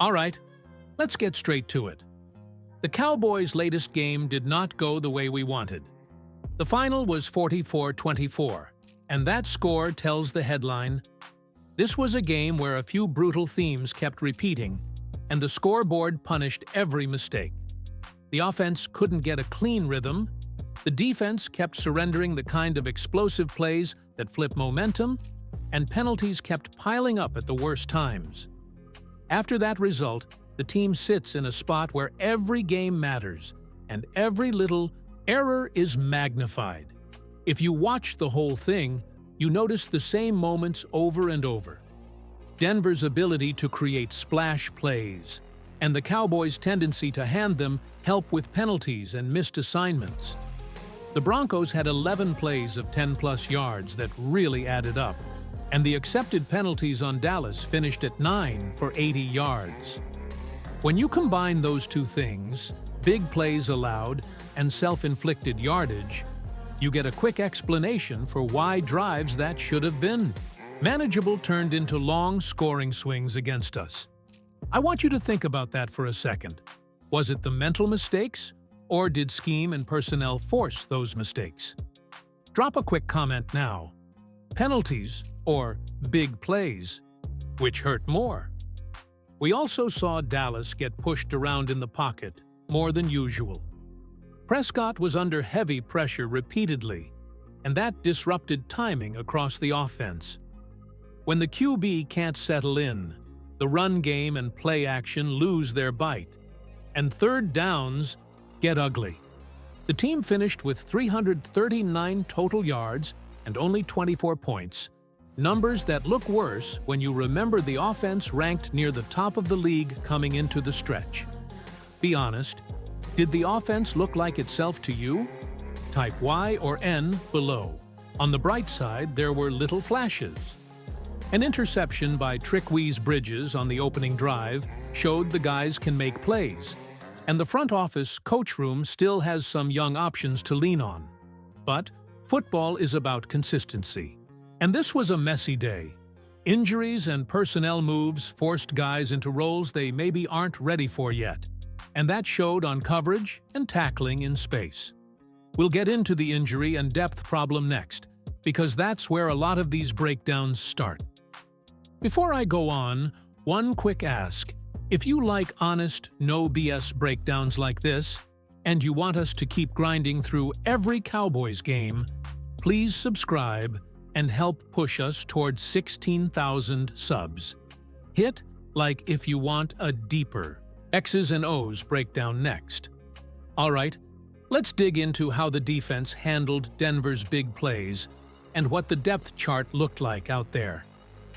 All right, let's get straight to it. The Cowboys' latest game did not go the way we wanted. The final was 44-24, and that score tells the headline, "This was a game where a few brutal themes kept repeating, and the scoreboard punished every mistake. The offense couldn't get a clean rhythm, the defense kept surrendering the kind of explosive plays that flip momentum, and penalties kept piling up at the worst times. After that result, the team sits in a spot where every game matters, and every little error is magnified. If you watch the whole thing, you notice the same moments over and over. Denver's ability to create splash plays, and the Cowboys' tendency to hand them help with penalties and missed assignments. The Broncos had 11 plays of 10-plus yards that really added up, and the accepted penalties on Dallas finished at 9 for 80 yards. When you combine those two things, big plays allowed and self-inflicted yardage, you get a quick explanation for why drives that should have been manageable turned into long scoring swings against us. I want you to think about that for a second. Was it the mental mistakes, or did scheme and personnel force those mistakes? Drop a quick comment now. Penalties or big plays, which hurt more? We also saw Dallas get pushed around in the pocket more than usual. Prescott was under heavy pressure repeatedly, and that disrupted timing across the offense. When the QB can't settle in, the run game and play action lose their bite, and third downs get ugly. The team finished with 339 total yards and only 24 points, numbers that look worse when you remember the offense ranked near the top of the league coming into the stretch. Be honest, did the offense look like itself to you? Type Y or N below. On the bright side, there were little flashes. An interception by Trickweez Bridges on the opening drive showed the guys can make plays, and the front office coach room still has some young options to lean on. But football is about consistency. And this was a messy day. Injuries and personnel moves forced guys into roles they maybe aren't ready for yet, and that showed on coverage and tackling in space. We'll get into the injury and depth problem next, because that's where a lot of these breakdowns start. Before I go on, one quick ask. If you like honest, no BS breakdowns like this, and you want us to keep grinding through every Cowboys game, please subscribe and help push us towards 16,000 subs. Hit like if you want a deeper X's and O's breakdown next. All right, let's dig into how the defense handled Denver's big plays and what the depth chart looked like out there.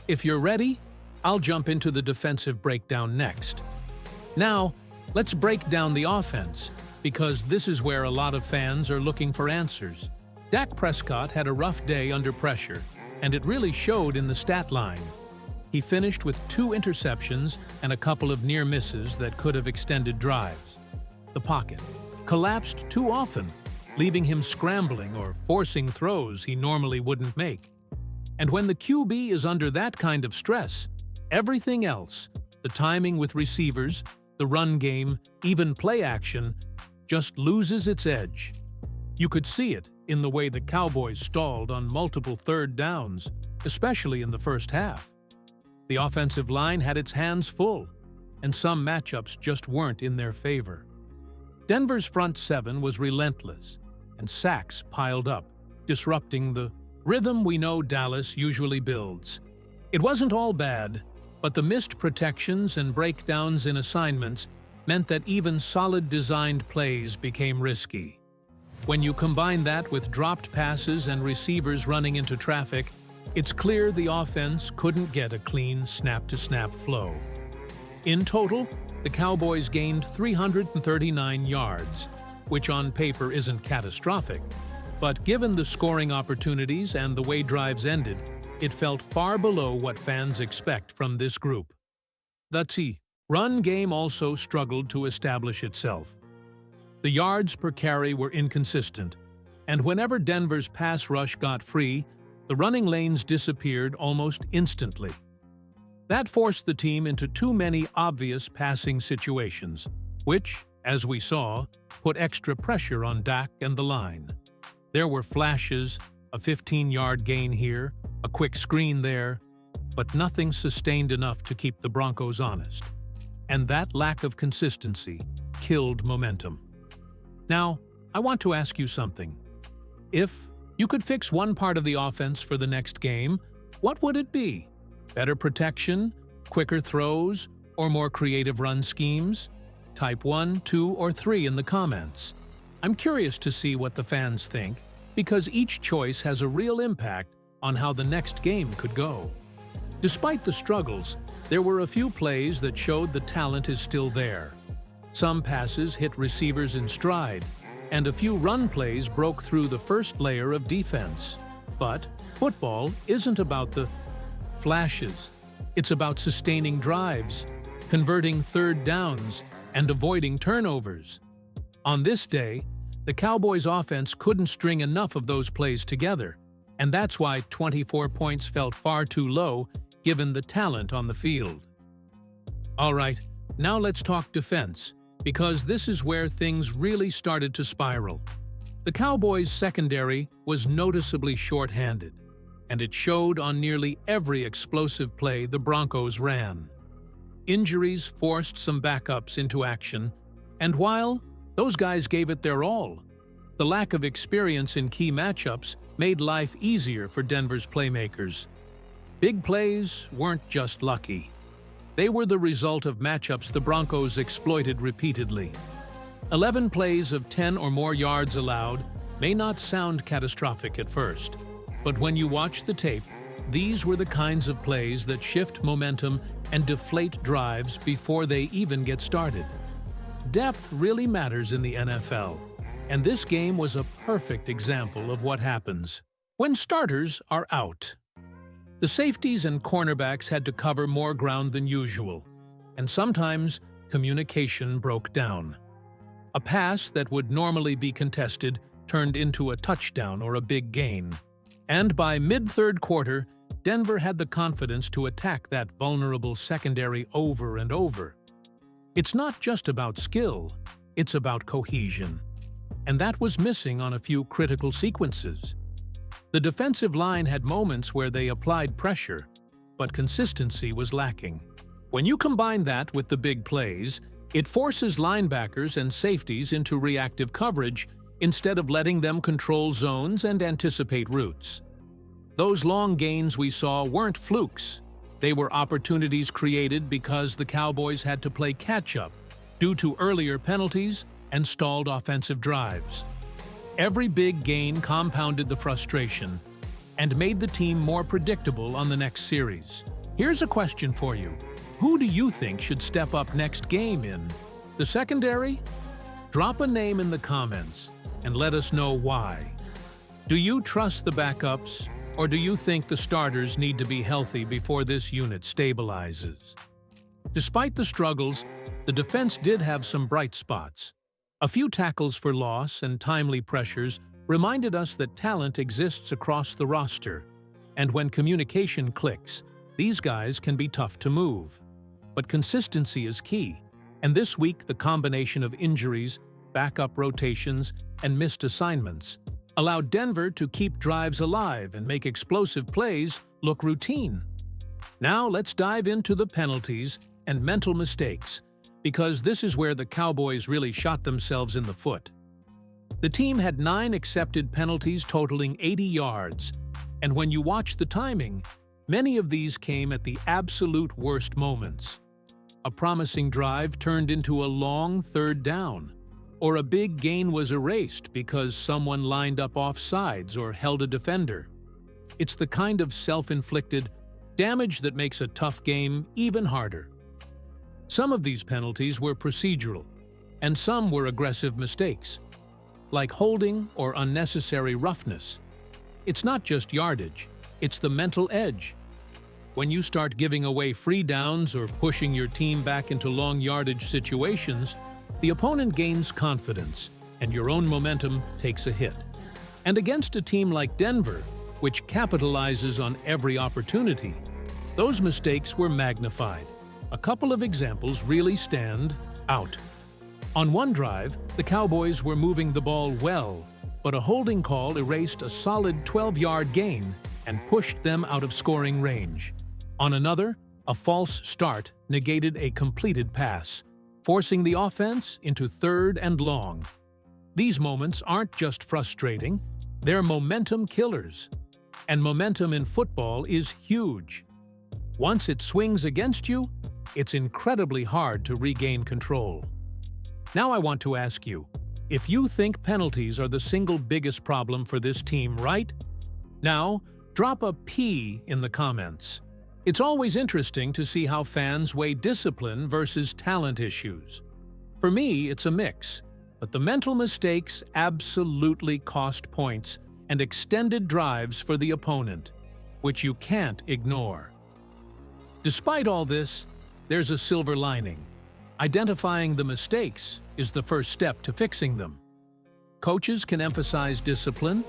If you're ready, I'll jump into the defensive breakdown next. Now, let's break down the offense, because this is where a lot of fans are looking for answers. Dak Prescott had a rough day under pressure, and it really showed in the stat line. He finished with 2 interceptions and a couple of near misses that could have extended drives. The pocket collapsed too often, leaving him scrambling or forcing throws he normally wouldn't make. And when the QB is under that kind of stress, everything else, the timing with receivers, the run game, even play action, just loses its edge. You could see it in the way the Cowboys stalled on multiple third downs, especially in the first half. The offensive line had its hands full, and some matchups just weren't in their favor. Denver's front seven was relentless, and sacks piled up, disrupting the rhythm we know Dallas usually builds. It wasn't all bad, but the missed protections and breakdowns in assignments meant that even solid designed plays became risky. When you combine that with dropped passes and receivers running into traffic, it's clear the offense couldn't get a clean snap-to-snap flow. In total, the Cowboys gained 339 yards, which on paper isn't catastrophic, but given the scoring opportunities and the way drives ended, it felt far below what fans expect from this group. The run game also struggled to establish itself. The yards per carry were inconsistent, and whenever Denver's pass rush got free, the running lanes disappeared almost instantly. That forced the team into too many obvious passing situations, which, as we saw, put extra pressure on Dak and the line. There were flashes, a 15-yard gain here, a quick screen there, but nothing sustained enough to keep the Broncos honest. And that lack of consistency killed momentum. Now, I want to ask you something. If you could fix one part of the offense for the next game, what would it be? Better protection, quicker throws, or more creative run schemes? Type 1, 2, or 3 in the comments. I'm curious to see what the fans think, because each choice has a real impact on how the next game could go. Despite the struggles, there were a few plays that showed the talent is still there. Some passes hit receivers in stride, and a few run plays broke through the first layer of defense. But football isn't about the flashes. It's about sustaining drives, converting third downs, and avoiding turnovers. On this day, the Cowboys' offense couldn't string enough of those plays together, and that's why 24 points felt far too low given the talent on the field. All right, now let's talk defense, because this is where things really started to spiral. The Cowboys' secondary was noticeably short-handed, and it showed on nearly every explosive play the Broncos ran. Injuries forced some backups into action, and while those guys gave it their all, the lack of experience in key matchups made life easier for Denver's playmakers. Big plays weren't just lucky. They were the result of matchups the Broncos exploited repeatedly. 11 plays of 10 or more yards allowed may not sound catastrophic at first, but when you watch the tape, these were the kinds of plays that shift momentum and deflate drives before they even get started. Depth really matters in the NFL, and this game was a perfect example of what happens when starters are out. The safeties and cornerbacks had to cover more ground than usual, and sometimes communication broke down. A pass that would normally be contested turned into a touchdown or a big gain. And by mid-third quarter, Denver had the confidence to attack that vulnerable secondary over and over. It's not just about skill, it's about cohesion. And that was missing on a few critical sequences. The defensive line had moments where they applied pressure, but consistency was lacking. When you combine that with the big plays, it forces linebackers and safeties into reactive coverage instead of letting them control zones and anticipate routes. Those long gains we saw weren't flukes. They were opportunities created because the Cowboys had to play catch-up due to earlier penalties and stalled offensive drives. Every big gain compounded the frustration and made the team more predictable on the next series. Here's a question for you. Who do you think should step up next game in the secondary? Drop a name in the comments and let us know why. Do you trust the backups, or do you think the starters need to be healthy before this unit stabilizes? Despite the struggles, the defense did have some bright spots. A few tackles for loss and timely pressures reminded us that talent exists across the roster, and when communication clicks, these guys can be tough to move. But consistency is key, and this week the combination of injuries, backup rotations, and missed assignments allowed Denver to keep drives alive and make explosive plays look routine. Now let's dive into the penalties and mental mistakes, because this is where the Cowboys really shot themselves in the foot. The team had 9 accepted penalties totaling 80 yards, and when you watch the timing, many of these came at the absolute worst moments. A promising drive turned into a long third down, or a big gain was erased because someone lined up off sides or held a defender. It's the kind of self-inflicted damage that makes a tough game even harder. Some of these penalties were procedural, and some were aggressive mistakes, like holding or unnecessary roughness. It's not just yardage, it's the mental edge. When you start giving away free downs or pushing your team back into long yardage situations, the opponent gains confidence, and your own momentum takes a hit. And against a team like Denver, which capitalizes on every opportunity, Those mistakes were magnified. A couple of examples really stand out. On one drive, the Cowboys were moving the ball well, but a holding call erased a solid 12-yard gain and pushed them out of scoring range. On another, a false start negated a completed pass, forcing the offense into 3rd and long. These moments aren't just frustrating, they're momentum killers. And momentum in football is huge. Once it swings against you, it's incredibly hard to regain control. Now I want to ask you, if you think penalties are the single biggest problem for this team, right? Now, drop a P in the comments. It's always interesting to see how fans weigh discipline versus talent issues. For me, it's a mix, but the mental mistakes absolutely cost points and extended drives for the opponent, which you can't ignore. Despite all this, there's a silver lining. Identifying the mistakes is the first step to fixing them. Coaches can emphasize discipline,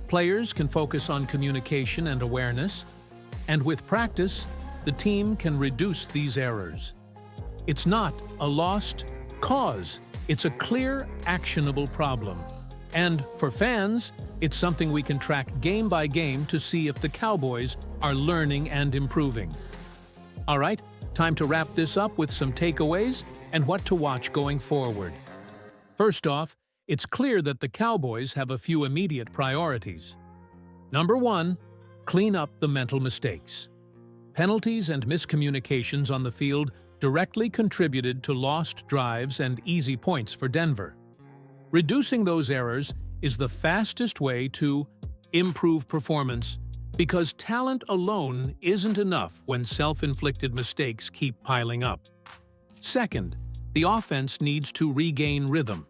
players can focus on communication and awareness, and with practice, the team can reduce these errors. It's not a lost cause, it's a clear, actionable problem. And for fans, it's something we can track game by game to see if the Cowboys are learning and improving. All right, time to wrap this up with some takeaways and what to watch going forward. First off, it's clear that the Cowboys have a few immediate priorities. Number 1, clean up the mental mistakes. Penalties and miscommunications on the field directly contributed to lost drives and easy points for Denver. Reducing those errors is the fastest way to improve performance because talent alone isn't enough when self-inflicted mistakes keep piling up. Second, the offense needs to regain rhythm.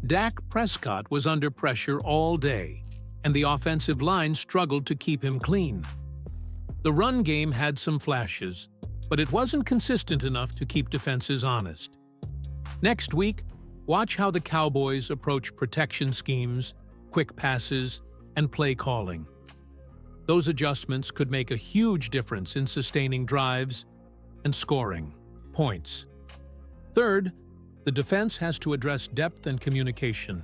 Dak Prescott was under pressure all day, and the offensive line struggled to keep him clean. The run game had some flashes, but it wasn't consistent enough to keep defenses honest. Next week, watch how the Cowboys approach protection schemes, quick passes, and play calling. Those adjustments could make a huge difference in sustaining drives and scoring points. Third, the defense has to address depth and communication.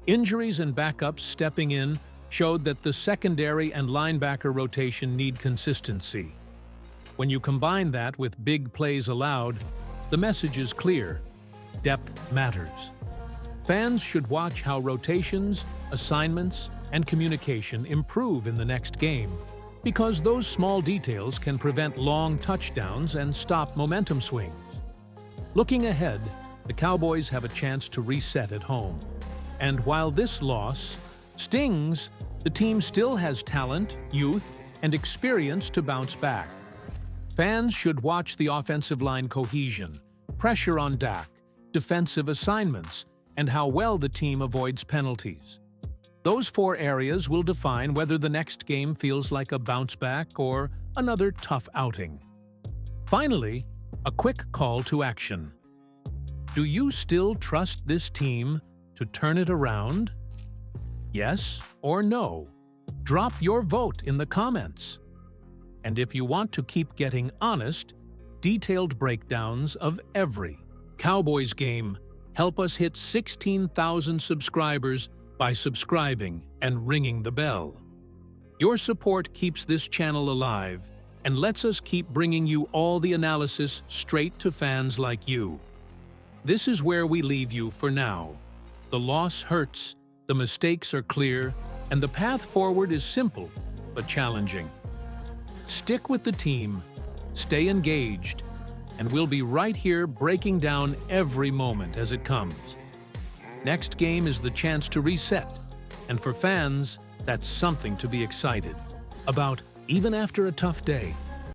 Injuries and backups stepping in showed that the secondary and linebacker rotation need consistency. When you combine that with big plays allowed, the message is clear: depth matters. Fans should watch how rotations, assignments, and communication improve in the next game, because those small details can prevent long touchdowns and stop momentum swings. Looking ahead, the Cowboys have a chance to reset at home. And while this loss stings, the team still has talent, youth, and experience to bounce back. Fans should watch the offensive line cohesion, pressure on Dak, defensive assignments, and how well the team avoids penalties. Those 4 areas will define whether the next game feels like a bounce back or another tough outing. Finally, a quick call to action. Do you still trust this team to turn it around? Yes or no? Drop your vote in the comments. And if you want to keep getting honest, detailed breakdowns of every Cowboys game, help us hit 16,000 subscribers by subscribing and ringing the bell. Your support keeps this channel alive and lets us keep bringing you all the analysis straight to fans like you. This is where we leave you for now. The loss hurts, the mistakes are clear, and the path forward is simple but challenging. Stick with the team, stay engaged, and we'll be right here breaking down every moment as it comes. Next game is the chance to reset, and for fans, that's something to be excited about even after a tough day.